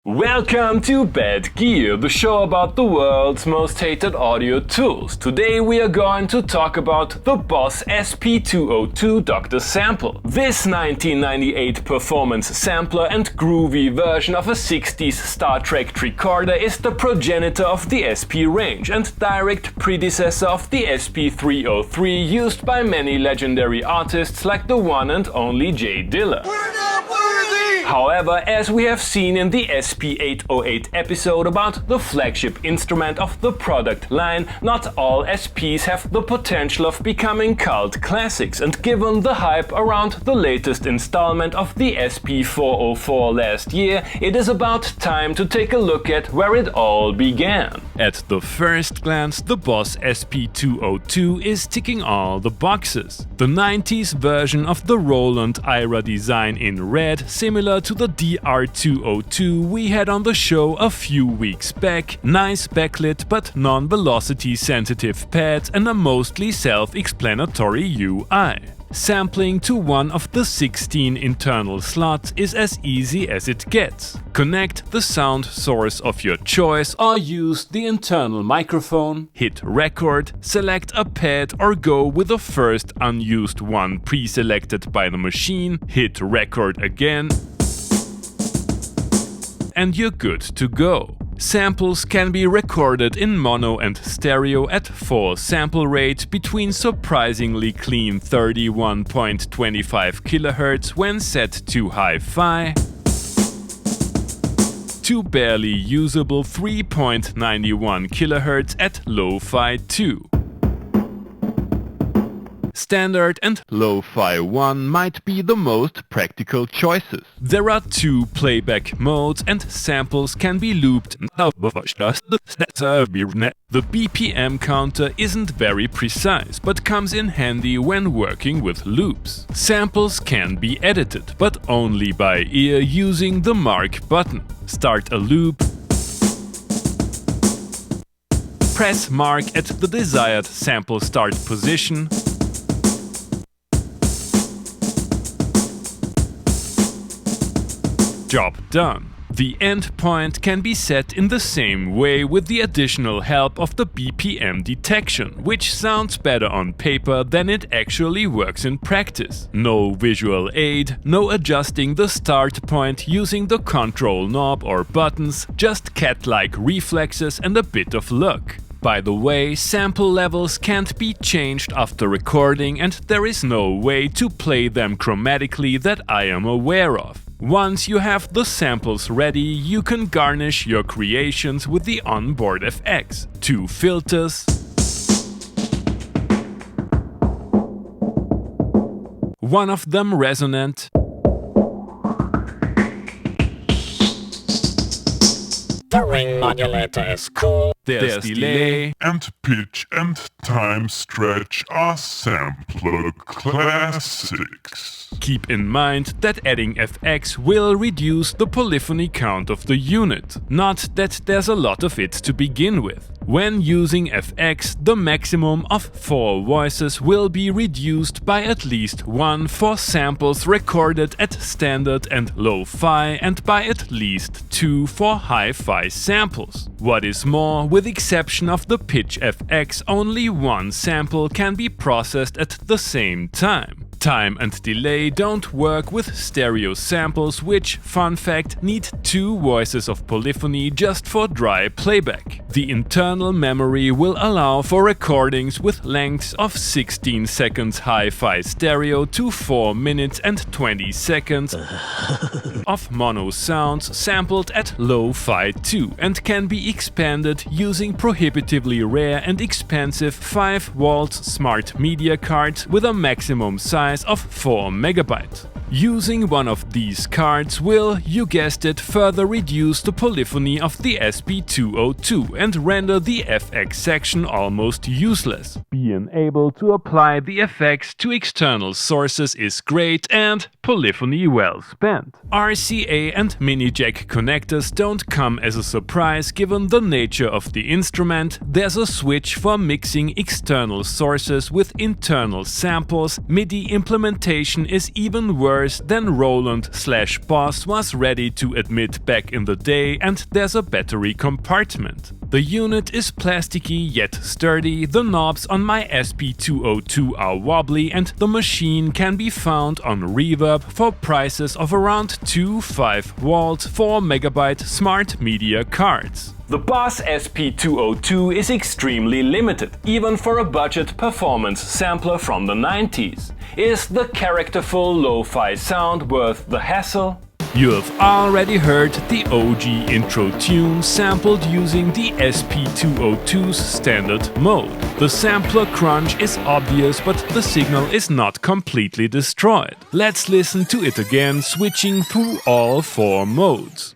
Welcome to Bad Gear, the show about the world's most hated audio tools. Today we are going to talk about the Boss SP-202 Dr. Sample. This 1998 performance sampler and groovy version of a 60s Star Trek tricorder is the progenitor of the SP range and direct predecessor of the SP-303 used by many legendary artists like the one and only Jay Dilla. However, as we have seen in the SP-808 episode about the flagship instrument of the product line, not all SPs have the potential of becoming cult classics, and given the hype around the latest installment of the SP-404 last year, it is about time to take a look at where it all began. At the first glance, the Boss SP-202 is ticking all the boxes. The 90s version of the Roland Ira design in red, similar to the DR202 we had on the show a few weeks back, nice backlit but non-velocity sensitive pads and a mostly self-explanatory UI. Sampling to one of the 16 internal slots is as easy as it gets. Connect the sound source of your choice or use the internal microphone, hit record, select a pad or go with the first unused one pre-selected by the machine, hit record again, and you're good to go. Samples can be recorded in mono and stereo at 4 sample rate between surprisingly clean 31.25 kHz when set to hi-fi to barely usable 3.91 kHz at lo-fi 2. Standard and Lo-Fi 1 might be the most practical choices. There are 2 playback modes and samples can be looped. The BPM counter isn't very precise, but comes in handy when working with loops. Samples can be edited, but only by ear using the mark button. Start a loop. Press mark at the desired sample start position. Job done. The endpoint can be set in the same way with the additional help of the BPM detection, which sounds better on paper than it actually works in practice. No visual aid, no adjusting the start point using the control knob or buttons, just cat-like reflexes and a bit of luck. By the way, sample levels can't be changed after recording and there is no way to play them chromatically that I am aware of. Once you have the samples ready, you can garnish your creations with the onboard FX. 2 filters, one of them resonant, the ring modulator is cool. There's delay, and pitch and time stretch are sampler classics. Keep in mind that adding FX will reduce the polyphony count of the unit, not that there's a lot of it to begin with. When using FX, the maximum of 4 voices will be reduced by at least 1 for samples recorded at standard and lo-fi and by at least 2 for hi-fi samples. What is more, with exception of the pitch FX, only 1 sample can be processed at the same time. Time and delay don't work with stereo samples which, fun fact, need 2 voices of polyphony just for dry playback. The internal memory will allow for recordings with lengths of 16 seconds hi-fi stereo to 4 minutes and 20 seconds of mono sounds sampled at lo-fi 2 and can be expanded using prohibitively rare and expensive 5V smart media cards with a maximum size of 4 MB. Using one of these cards will, you guessed it, further reduce the polyphony of the SP-202 and render the FX section almost useless. Being able to apply the effects to external sources is great and polyphony well spent. RCA and mini jack connectors don't come as a surprise given the nature of the instrument. There's a switch for mixing external sources with internal samples. MIDI implementation is even worse worse than Roland/Boss was ready to admit back in the day, and there's a battery compartment. The unit is plasticky yet sturdy, the knobs on my SP-202 are wobbly, and the machine can be found on Reverb for prices of around 2 5-volt 4MB smart media cards. The Boss SP-202 is extremely limited, even for a budget performance sampler from the 90s. Is the characterful lo-fi sound worth the hassle? You have already heard the OG intro tune sampled using the SP-202's standard mode. The sampler crunch is obvious, but the signal is not completely destroyed. Let's listen to it again, switching through all 4 modes.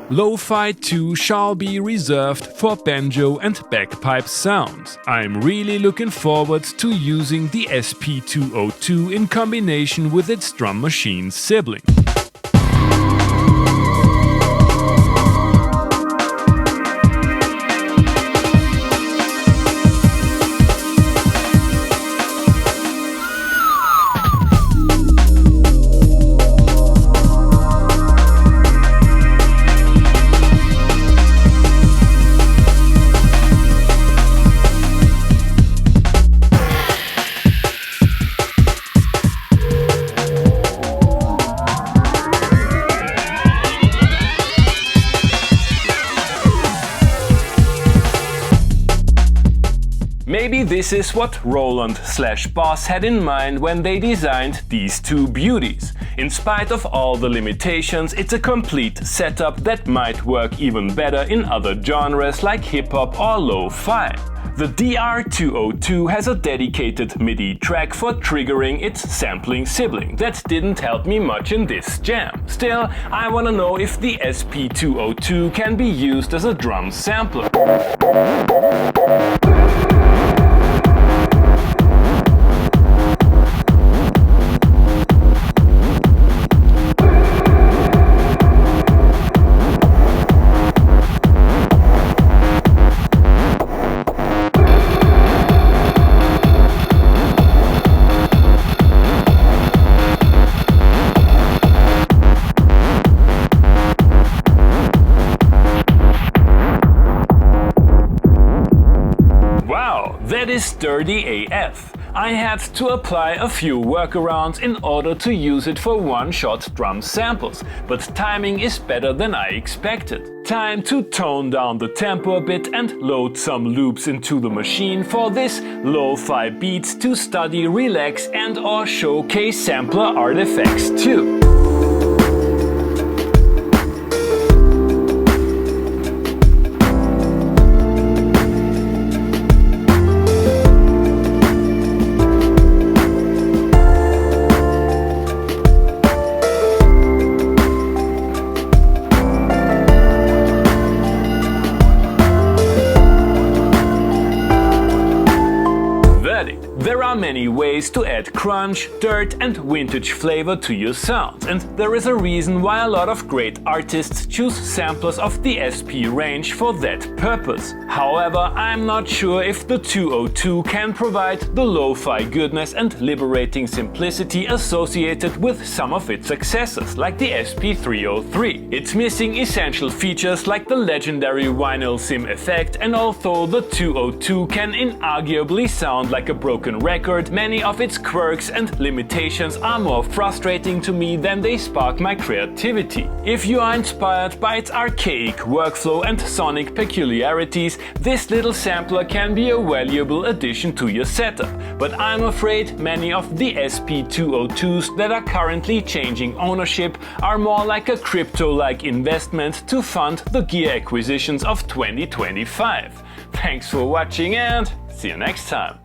Lo-Fi 2 shall be reserved for banjo and bagpipe sounds. I'm really looking forward to using the SP-202 in combination with its drum machine sibling. Maybe this is what Roland/Boss had in mind when they designed these two beauties. In spite of all the limitations, it's a complete setup that might work even better in other genres like hip-hop or lo-fi. The DR202 has a dedicated MIDI track for triggering its sampling sibling. That didn't help me much in this jam. Still, I wanna know if the SP-202 can be used as a drum sampler. That is sturdy AF. I had to apply a few workarounds in order to use it for one-shot drum samples, but timing is better than I expected. Time to tone down the tempo a bit and load some loops into the machine for this lo-fi beats to study, relax and/or showcase sampler artifacts too. There are many ways to add crunch, dirt and vintage flavor to your sounds, and there is a reason why a lot of great artists choose samplers of the SP range for that purpose. However, I'm not sure if the 202 can provide the lo-fi goodness and liberating simplicity associated with some of its successors, like the SP-303. It's missing essential features like the legendary vinyl sim effect, and although the 202 can inarguably sound like a broken record, many of its quirks and limitations are more frustrating to me than they spark my creativity. If you are inspired by its archaic workflow and sonic peculiarities, this little sampler can be a valuable addition to your setup, but I'm afraid many of the SP-202s that are currently changing ownership are more like a crypto-like investment to fund the gear acquisitions of 2025. Thanks for watching and see you next time.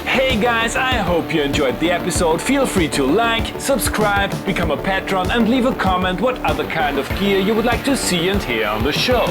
Hey guys, I hope you enjoyed the episode. Feel free to like, subscribe, become a patron and leave a comment what other kind of gear you would like to see and hear on the show.